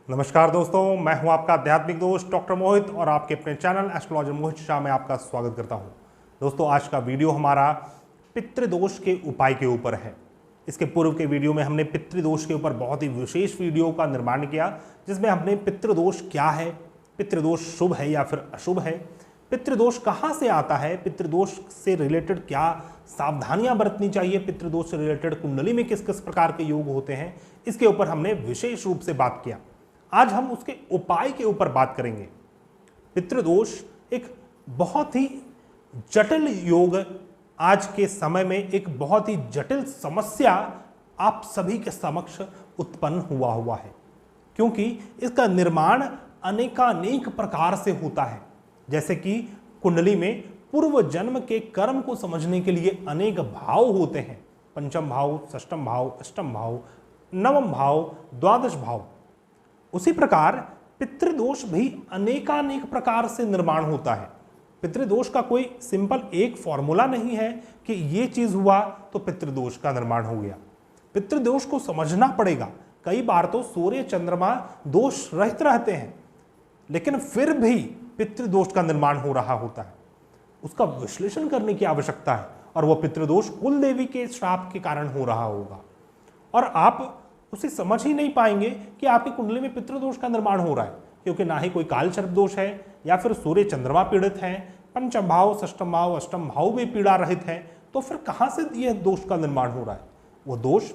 नमस्कार दोस्तों, मैं हूं आपका आध्यात्मिक दोस्त डॉक्टर मोहित और आपके अपने चैनल एस्ट्रोलॉजर मोहित शाह में आपका स्वागत करता हूं। दोस्तों, आज का वीडियो हमारा पितृदोष के उपाय के ऊपर है। इसके पूर्व के वीडियो में हमने पितृदोष के ऊपर बहुत ही विशेष वीडियो का निर्माण किया, जिसमें हमने पितृदोष क्या है, पितृदोष शुभ है या फिर अशुभ है, पितृदोष कहाँ से आता है, पितृदोष से रिलेटेड क्या सावधानियां बरतनी चाहिए, पितृदोष से रिलेटेड कुंडली में किस किस प्रकार के योग होते हैं, इसके ऊपर हमने विशेष रूप से बात किया। आज हम उसके उपाय के ऊपर बात करेंगे। पितृदोष एक बहुत ही जटिल योग, आज के समय में एक बहुत ही जटिल समस्या आप सभी के समक्ष उत्पन्न हुआ है, क्योंकि इसका निर्माण अनेकानेक प्रकार से होता है। जैसे कि कुंडली में पूर्व जन्म के कर्म को समझने के लिए अनेक भाव होते हैं, पंचम भाव, षष्ठम भाव, अष्टम भाव, नवम भाव, द्वादश भाव। उसी प्रकार पितृदोष भी अनेकानेक प्रकार से निर्माण होता है। पितृदोष का कोई सिंपल एक फॉर्मूला नहीं है कि ये चीज हुआ तो पितृदोष का निर्माण हो गया। पितृदोष को समझना पड़ेगा। कई बार तो सूर्य चंद्रमा दोष रहित रहते हैं, लेकिन फिर भी पितृदोष का निर्माण हो रहा होता है। उसका विश्लेषण करने की आवश्यकता है, और वह पितृदोष कुल देवी के श्राप के कारण हो रहा होगा, और आप उसे समझ ही नहीं पाएंगे कि आपकी कुंडली में पितृदोष का निर्माण हो रहा है, क्योंकि ना ही कोई काल सर्प दोष है या फिर सूर्य चंद्रमा पीड़ित है, पंचम भाव, षष्ठम भाव, अष्टम भाव भी पीड़ा रहित है, तो फिर कहां से यह दोष का निर्माण हो रहा है? वह दोष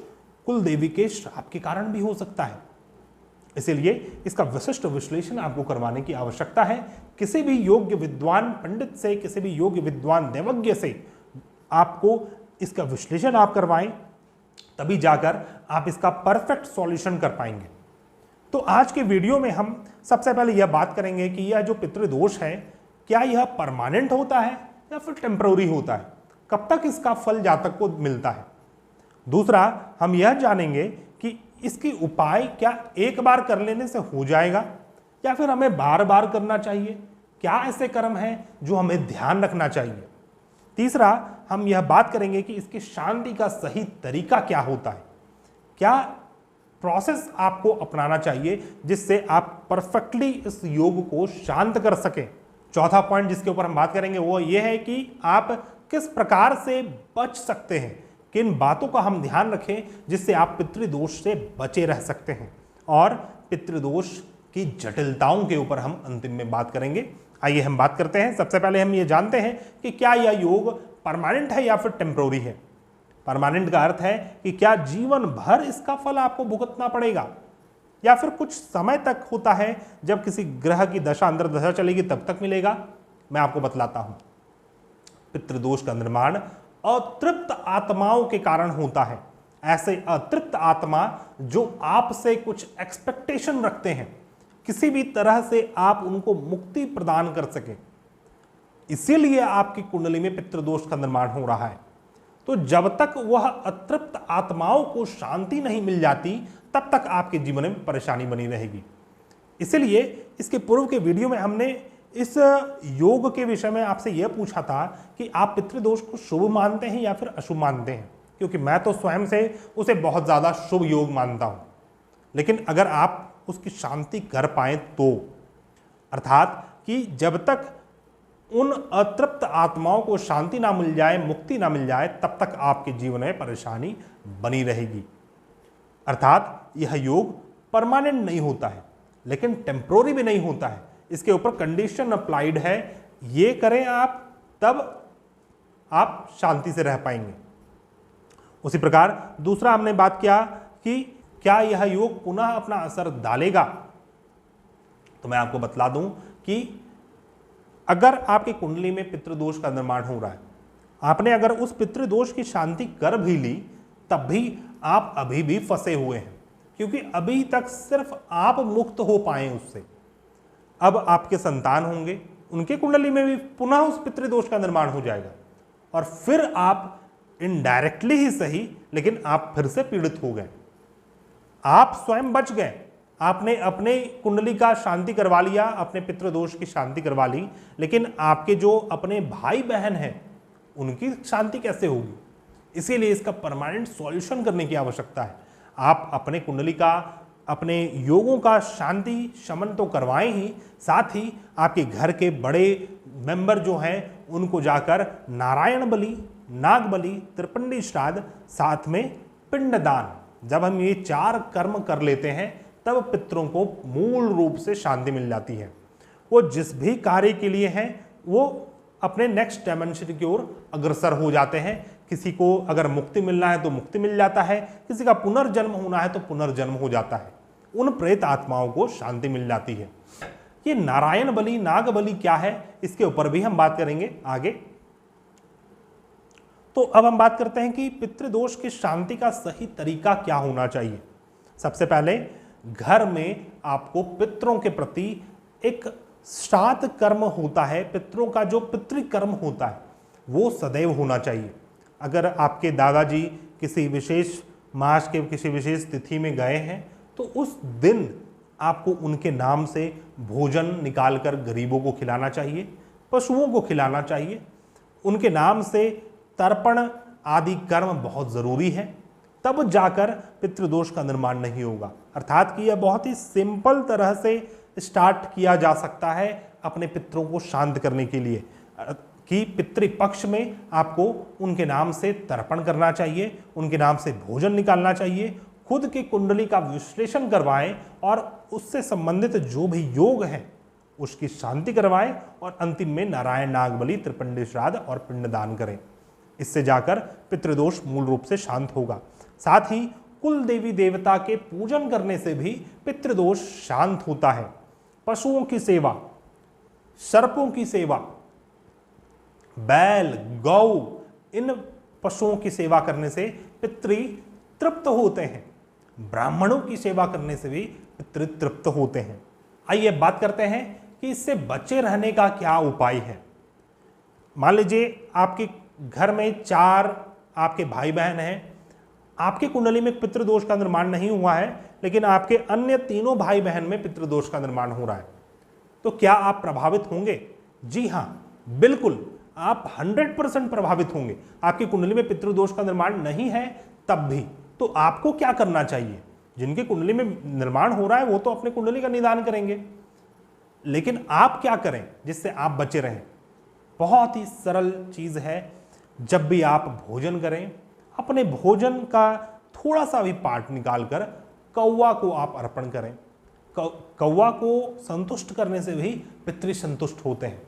कुल देवी के श्राप के कारण भी हो सकता है। इसीलिए इसका विशिष्ट विश्लेषण आपको करवाने की आवश्यकता है। किसी भी योग्य विद्वान पंडित से, किसी भी योग्य विद्वान देवज्ञ से आपको इसका विश्लेषण आप करवाएं, तभी जाकर आप इसका परफेक्ट सॉल्यूशन कर पाएंगे। तो आज के वीडियो में हम सबसे पहले यह बात करेंगे कि यह जो पितृदोष है, क्या यह परमानेंट होता है या फिर टेम्पररी होता है, कब तक इसका फल जातक को मिलता है। दूसरा, हम यह जानेंगे कि इसके उपाय क्या एक बार कर लेने से हो जाएगा या फिर हमें बार बार करना चाहिए, क्या ऐसे कर्म हैं जो हमें ध्यान रखना चाहिए। तीसरा, हम यह बात करेंगे कि इसकी शांति का सही तरीका क्या होता है, क्या प्रोसेस आपको अपनाना चाहिए जिससे आप परफेक्टली इस योग को शांत कर सकें। चौथा पॉइंट जिसके ऊपर हम बात करेंगे वो ये है कि आप किस प्रकार से बच सकते हैं, किन बातों का हम ध्यान रखें जिससे आप पितृदोष से बचे रह सकते हैं, और पितृदोष की जटिलताओं के ऊपर हम अंतिम में बात करेंगे। आइए हम बात करते हैं। सबसे पहले हम ये जानते हैं कि क्या यह योग परमानेंट है या फिर टेम्पररी है। परमानेंट का अर्थ है कि क्या जीवन भर इसका फल आपको भुगतना पड़ेगा, या फिर कुछ समय तक होता है, जब किसी ग्रह की दशा अंदर दशा चलेगी तब तक मिलेगा। मैं आपको बतलाता हूं। पितृदोष का निर्माण अतृप्त आत्माओं के कारण होता है। ऐसे अतृप्त आत्मा जो आपसे कुछ एक्सपेक्टेशन रखते हैं, किसी भी तरह से आप उनको मुक्ति प्रदान कर सके, इसीलिए आपकी कुंडली में पितृदोष का निर्माण हो रहा है। तो जब तक वह अतृप्त आत्माओं को शांति नहीं मिल जाती, तब तक आपके जीवन में परेशानी बनी रहेगी। इसीलिए इसके पूर्व के वीडियो में हमने इस योग के विषय में आपसे यह पूछा था कि आप पितृदोष को शुभ मानते हैं या फिर अशुभ मानते हैं, क्योंकि मैं तो स्वयं से उसे बहुत ज्यादा शुभ योग मानता हूं। लेकिन अगर आप उसकी शांति कर पाए तो, अर्थात कि जब तक उन अतृप्त आत्माओं को शांति ना मिल जाए, मुक्ति ना मिल जाए, तब तक आपके जीवन में परेशानी बनी रहेगी। अर्थात यह योग परमानेंट नहीं होता है, लेकिन टेम्पररी भी नहीं होता है। इसके ऊपर कंडीशन अप्लाइड है, ये करें आप तब आप शांति से रह पाएंगे। उसी प्रकार दूसरा हमने बात किया कि क्या यह योग पुनः अपना असर डालेगा। तो मैं आपको बतला दूं कि अगर आपकी कुंडली में पितृदोष का निर्माण हो रहा है, आपने अगर उस पितृदोष की शांति कर भी ली, तब भी आप अभी भी फंसे हुए हैं, क्योंकि अभी तक सिर्फ आप मुक्त हो पाए उससे। अब आपके संतान होंगे, उनके कुंडली में भी पुनः उस पितृदोष का निर्माण हो जाएगा, और फिर आप इनडायरेक्टली ही सही, लेकिन आप फिर से पीड़ित हो गए। आप स्वयं बच गए, आपने अपने कुंडली का शांति करवा लिया, अपने पितृदोष की शांति करवा ली, लेकिन आपके जो अपने भाई बहन हैं उनकी शांति कैसे होगी? इसीलिए इसका परमानेंट सॉल्यूशन करने की आवश्यकता है। आप अपने कुंडली का अपने योगों का शांति शमन तो करवाएं ही, साथ ही आपके घर के बड़े मेंबर जो हैं उनको जाकर नारायण बलि, नाग बलि, त्रिपिंडी श्राद्ध, साथ में पिंडदान, जब हम ये 4 कर्म कर लेते हैं तब पितरों को मूल रूप से शांति मिल जाती है। वो जिस भी कार्य के लिए हैं वो अपने नेक्स्ट डायमेंशन की ओर अग्रसर हो जाते हैं। किसी को अगर मुक्ति मिलना है तो मुक्ति मिल जाता है, किसी का पुनर्जन्म होना है तो पुनर्जन्म हो जाता है, उन प्रेत आत्माओं को शांति मिल जाती है। ये नारायण बलि, नाग बलि क्या है, इसके ऊपर भी हम बात करेंगे आगे। तो अब हम बात करते हैं कि पितृदोष की शांति का सही तरीका क्या होना चाहिए। सबसे पहले घर में आपको पितरों के प्रति एक श्राद्ध कर्म होता है, पितरों का जो पितृकर्म होता है वो सदैव होना चाहिए। अगर आपके दादाजी किसी विशेष मास के किसी विशेष तिथि में गए हैं तो उस दिन आपको उनके नाम से भोजन निकालकर गरीबों को खिलाना चाहिए, पशुओं को खिलाना चाहिए। उनके नाम से तर्पण आदि कर्म बहुत ज़रूरी है, तब जाकर पितृदोष का निर्माण नहीं होगा। अर्थात कि यह बहुत ही सिंपल तरह से स्टार्ट किया जा सकता है अपने पितरों को शांत करने के लिए, कि पितृपक्ष में आपको उनके नाम से तर्पण करना चाहिए, उनके नाम से भोजन निकालना चाहिए, खुद की कुंडली का विश्लेषण करवाएं और उससे संबंधित जो भी योग हैं उसकी शांति करवाएं और अंतिम में नारायण नाग बलि, त्रिपिंडी श्राद्ध और पिंडदान करें। इससे जाकर पितृदोष मूल रूप से शांत होगा। साथ ही कुल देवी देवता के पूजन करने से भी पितृदोष शांत होता है। पशुओं की सेवा, सर्पों की सेवा, बैल, गौ, इन पशुओं की सेवा करने से पितृ तृप्त होते हैं। ब्राह्मणों की सेवा करने से भी पितृ तृप्त होते हैं। आइए बात करते हैं कि इससे बचे रहने का क्या उपाय है। मान लीजिए आपके घर में 4 आपके भाई बहन हैं, आपकी कुंडली में पितृदोष का निर्माण नहीं हुआ है, लेकिन आपके अन्य 3 भाई बहन में पितृदोष का निर्माण हो रहा है, तो क्या आप प्रभावित होंगे? जी हाँ, बिल्कुल, आप 100% प्रभावित होंगे। आपकी कुंडली में पितृदोष का निर्माण नहीं है तब भी। तो आपको क्या करना चाहिए? जिनकी कुंडली में निर्माण हो रहा है वो तो अपनी कुंडली का निदान करेंगे, लेकिन आप क्या करें जिससे आप बचे रहें? बहुत ही सरल चीज है। जब भी आप भोजन करें, अपने भोजन का थोड़ा सा भी पार्ट निकालकर कौवा को आप अर्पण करें। कौवा को संतुष्ट करने से भी पितृ संतुष्ट होते हैं।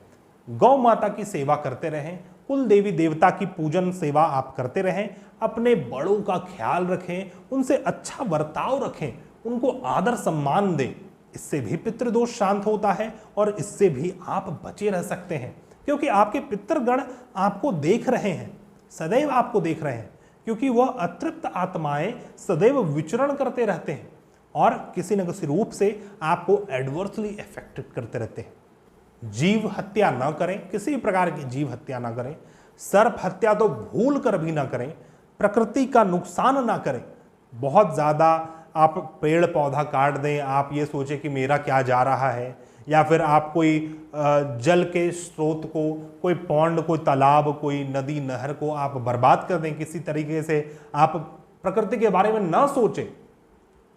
गौ माता की सेवा करते रहें, कुल देवी देवता की पूजन सेवा आप करते रहें, अपने बड़ों का ख्याल रखें, उनसे अच्छा बर्ताव रखें, उनको आदर सम्मान दें। इससे भी पितृदोष शांत होता है और इससे भी आप बचे रह सकते हैं, क्योंकि आपके पितृगण आपको देख रहे हैं, सदैव आपको देख रहे हैं, क्योंकि वह अतृप्त आत्माएं सदैव विचरण करते रहते हैं और किसी न किसी रूप से आपको एडवर्सली इफेक्टेड करते रहते हैं। जीव हत्या ना करें, किसी प्रकार की जीव हत्या ना करें, सर्प हत्या तो भूल कर भी ना करें, प्रकृति का नुकसान ना करें। बहुत ज़्यादा आप पेड़ पौधा काट दें, आप ये सोचें कि मेरा क्या जा रहा है, या फिर आप कोई जल के स्रोत को, कोई पौंड, कोई तालाब, कोई नदी नहर को आप बर्बाद कर दें, किसी तरीके से आप प्रकृति के बारे में ना सोचें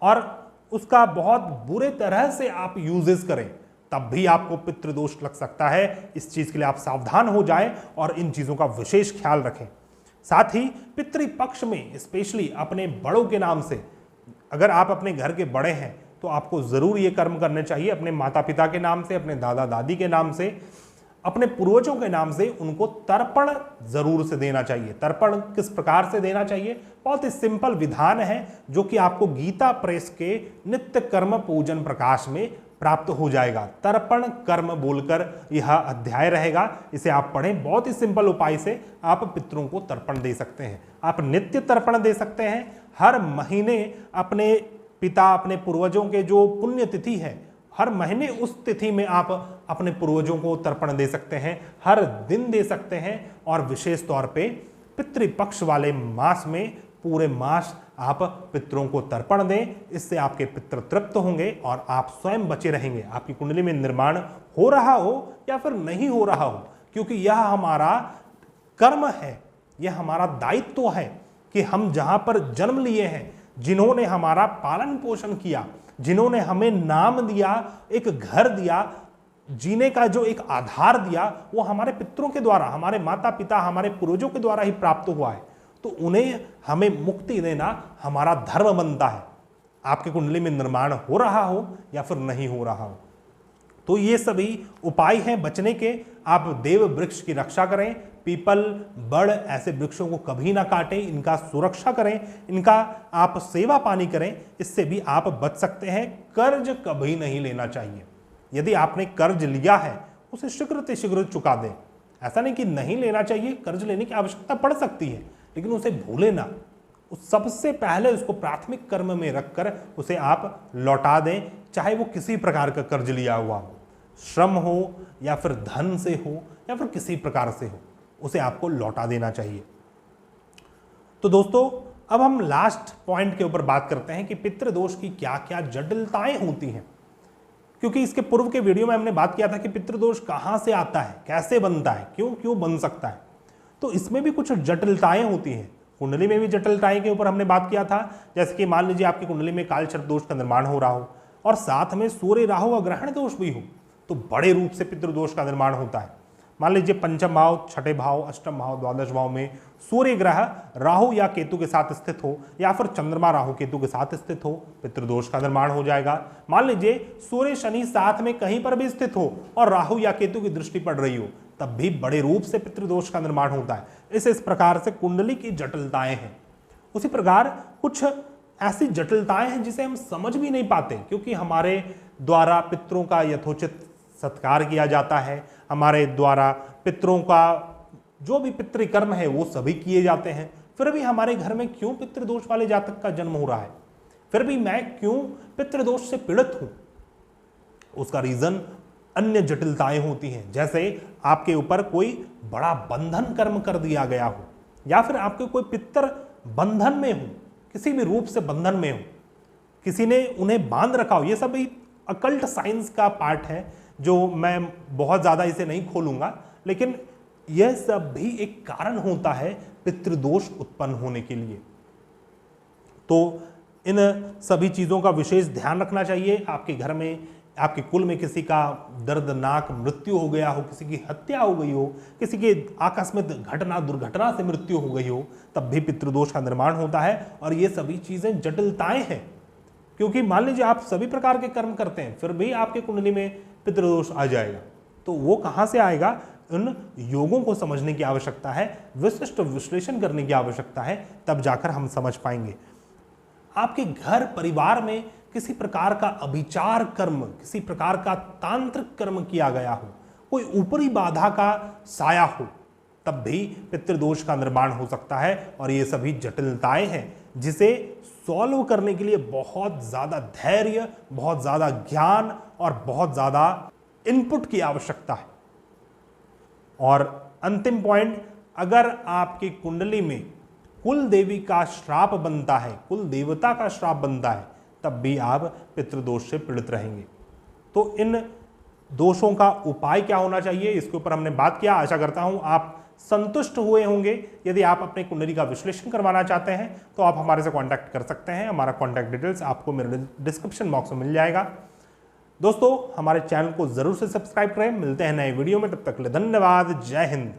और उसका बहुत बुरे तरह से आप यूजेस करें, तब भी आपको पितृदोष लग सकता है। इस चीज के लिए आप सावधान हो जाएं और इन चीजों का विशेष ख्याल रखें। साथ ही पितृपक्ष में स्पेशली अपने बड़ों के नाम से, अगर आप अपने घर के बड़े हैं तो आपको जरूर ये कर्म करने चाहिए। अपने माता पिता के नाम से, अपने दादा दादी के नाम से, अपने पूर्वजों के नाम से उनको तर्पण जरूर से देना चाहिए। तर्पण किस प्रकार से देना चाहिए? बहुत ही सिंपल विधान है जो कि आपको गीता प्रेस के नित्य कर्म पूजन प्रकाश में प्राप्त हो जाएगा। तर्पण कर्म बोलकर यह अध्याय रहेगा, इसे आप पढ़ें। बहुत ही सिंपल उपाय से आप पितरों को तर्पण दे सकते हैं। आप नित्य तर्पण दे सकते हैं। हर महीने अपने पिता, अपने पूर्वजों के जो पुण्य तिथि है, हर महीने उस तिथि में आप अपने पूर्वजों को तर्पण दे सकते हैं, हर दिन दे सकते हैं। और विशेष तौर पे पितृपक्ष वाले मास में पूरे मास आप पितरों को तर्पण दें। इससे आपके पितृ तृप्त होंगे और आप स्वयं बचे रहेंगे। आपकी कुंडली में निर्माण हो रहा हो या फिर नहीं हो रहा हो, क्योंकि यह हमारा कर्म है, यह हमारा दायित्व है कि हम जहां पर जन्म लिए हैं, जिन्होंने हमारा पालन पोषण किया, जिन्होंने हमें नाम दिया, एक घर दिया, जीने का जो एक आधार दिया, वो हमारे पितरों के द्वारा, हमारे माता पिता, हमारे पूर्वजों के द्वारा ही प्राप्त हुआ है। तो उन्हें हमें मुक्ति देना हमारा धर्म बनता है, आपकी कुंडली में निर्माण हो रहा हो या फिर नहीं हो रहा हो। तो ये सभी उपाय हैं बचने के। आप देव वृक्ष की रक्षा करें, पीपल, बड़ ऐसे वृक्षों को कभी ना काटें, इनका सुरक्षा करें, इनका आप सेवा पानी करें, इससे भी आप बच सकते हैं। कर्ज कभी नहीं लेना चाहिए। यदि आपने कर्ज लिया है उसे शीघ्र से शीघ्र चुका दें। ऐसा नहीं कि नहीं लेना चाहिए, कर्ज लेने की आवश्यकता पड़ सकती है, लेकिन उसे भूले ना। उस सबसे पहले उसको प्राथमिक कर्म में रखकर उसे आप लौटा दें, चाहे वो किसी प्रकार का कर्ज लिया हुआ हो, श्रम हो या फिर धन से हो या फिर किसी प्रकार से हो, उसे आपको लौटा देना चाहिए। तो दोस्तों, अब हम लास्ट पॉइंट के ऊपर बात करते हैं कि पितृदोष की क्या क्या जटिलताएं होती हैं। क्योंकि इसके पूर्व के वीडियो में हमने बात किया था कि पितृदोष कहां से आता है, कैसे बनता है, क्यों बन सकता है। तो इसमें भी कुछ जटिलताएं होती हैं। कुंडली में भी जटिलताएं के ऊपर हमने बात किया था, जैसे कि मान लीजिए आपकी कुंडली में काल सर्प दोष का निर्माण हो रहा हो और साथ में सूर्य राहु और ग्रहण दोष भी हो, तो बड़े रूप से पितृदोष का निर्माण होता है। मान लीजिए पंचम भाव, छठे भाव, अष्टम भाव, द्वादश भाव में सूर्य ग्रह राहु या केतु के साथ स्थित हो या फिर चंद्रमा राहु केतु के साथ स्थित हो, पितृदोष का निर्माण हो जाएगा। मान लीजिए सूर्य शनि साथ में कहीं पर भी स्थित हो और राहु या केतु की दृष्टि पड़ रही हो, तब भी बड़े रूप से पितृदोष का निर्माण होता है। इस प्रकार से कुंडली की जटिलताएं हैं। उसी प्रकार कुछ ऐसी जटिलताएं हैं जिसे हम समझ भी नहीं पाते, क्योंकि हमारे द्वारा पितरों का यथोचित सत्कार किया जाता है, हमारे द्वारा पितरों का जो भी पितृकर्म है वो सभी किए जाते हैं, फिर भी हमारे घर में क्यों पितृदोष वाले जातक का जन्म हो रहा है, फिर भी मैं क्यों पितृदोष से पीड़ित हूं। उसका रीजन अन्य जटिलताएं होती हैं, जैसे आपके ऊपर कोई बड़ा बंधन कर्म कर दिया गया हो या फिर आपके कोई पितर बंधन में हो, किसी भी रूप से बंधन में हो, किसी ने उन्हें बांध रखा हो। ये सब भी अकल्ट साइंस का पार्ट है, जो मैं बहुत ज्यादा इसे नहीं खोलूंगा, लेकिन यह सब भी एक कारण होता है पितृदोष उत्पन्न होने के लिए। तो इन सभी चीजों का विशेष ध्यान रखना चाहिए। आपके घर में, आपके कुल में किसी का दर्दनाक मृत्यु हो गया हो, किसी की हत्या हो गई हो, किसी की आकस्मिक घटना दुर्घटना से मृत्यु हो गई हो, तब भी पितृदोष का निर्माण होता है। और ये सभी चीजें जटिलताएं हैं, क्योंकि मान लीजिए आप सभी प्रकार के कर्म करते हैं, फिर भी आपके कुंडली में पितृदोष आ जाएगा, तो वो कहां से आएगा। उन योगों को समझने की आवश्यकता है, विशिष्ट विश्लेषण करने की आवश्यकता है, तब जाकर हम समझ पाएंगे। आपके घर परिवार में किसी प्रकार का अभिचार कर्म, किसी प्रकार का तांत्रिक कर्म किया गया हो, कोई ऊपरी बाधा का साया हो, तब भी पितृदोष का निर्माण हो सकता है। और ये सभी जटिलताएं हैं जिसे सॉल्व करने के लिए बहुत ज्यादा धैर्य, बहुत ज्यादा ज्ञान और बहुत ज्यादा इनपुट की आवश्यकता है। और अंतिम पॉइंट, अगर आपकी कुंडली में कुल देवी का श्राप बनता है, कुल देवता का श्राप बनता है, तब भी आप पितृदोष से पीड़ित रहेंगे। तो इन दोषों का उपाय क्या होना चाहिए, इसके ऊपर हमने बात किया। आशा करता हूं आप संतुष्ट हुए होंगे। यदि आप अपने कुंडली का विश्लेषण करवाना चाहते हैं तो आप हमारे से कांटेक्ट कर सकते हैं। हमारा कांटेक्ट डिटेल्स आपको मेरे डिस्क्रिप्शन बॉक्स में मिल जाएगा। दोस्तों, हमारे चैनल को जरूर से सब्सक्राइब करें। मिलते हैं नए वीडियो में, तब तक के लिए धन्यवाद। जय हिंद।